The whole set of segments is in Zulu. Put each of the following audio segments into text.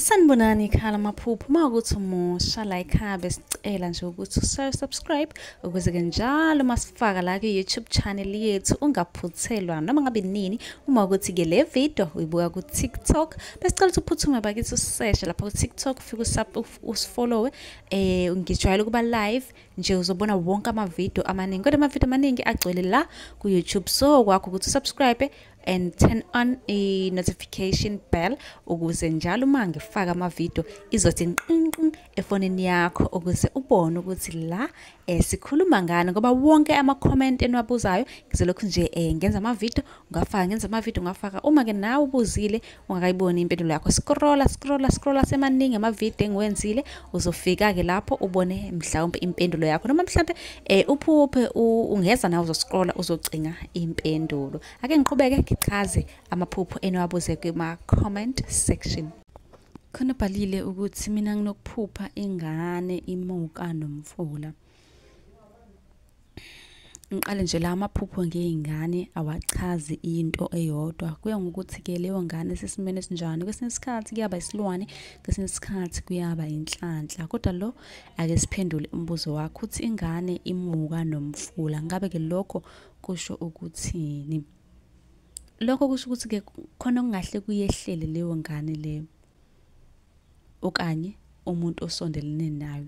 Sanibonani khala maphupho makuthi umusha la ekhaya sicela nje ukuthi subscribe ukuze ke njalo masifaka la ku YouTube channel yethu ungaphuthelwa noma ngabe nini uma ukuthi ke le video uyibuka ku TikTok besicela ukuthi uphuthume bakithi usearch lapha ku TikTok ufike usifollow ngijwayele kuba live nje uzobona wonke ama video amaningi kodwa ama video amaningi agcwele la ku YouTube so kwakho ukuthi subscribe and turn on a notification bell ukuze njalo uma ngifaka ama video izothi nqinqi efonini yakho ukuze ubone ukuthi la sikhuluma ngani ngoba wonke ama comment enwabuzayo ngizolokhu nje ngenza ama video ngafaka uma ke nawe ubuzile ungakayiboni impendulo yakho scrolla semaningi ama video engiwenzile uzofika ke lapho ubone mhlawumbe impendulo yakho noma mhlawumbe uphuphe ungeza nawe uzoscrolla uzocinga impendulo ake ngiqhubeke chaze amaphupho enwabuze kuma comment section. Khona bhalile ukuthi mina nginokuphupha ingane imuka nomfula. Ngiqale nje la amaphupho ngeingane awachazi into eyodwa kuya ngokuthi ke leyo ngane sesimene sinjani kwesinye isikhathi kuyaba isilwane kwesinye isikhathi kuyaba inhlanhla kodwa lo ake siphendule umbuzo wakho uthi ingane imuka nomfula ngabe ke lokho kusho ukuthini? Lokho kusho ukuthi ke khona okungahle kuyehlele leyo ngane leyo okanye umuntu osondelene nayo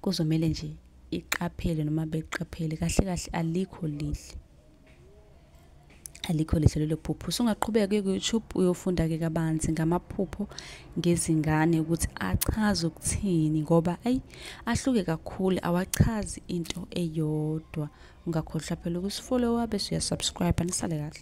kuzomela nje iqaphele noma beqaphele kahle alikho lihle lelo phupho usungaqhubeka ku YouTube uyofunda ke kabanzi ngamaphupho ngezingane ukuthi achaza ukuthini ngoba ahluke kakhulu awachazi into eyodwa ungakhohlwa phela ukusifollow bese uyasubscribe nisale kahle.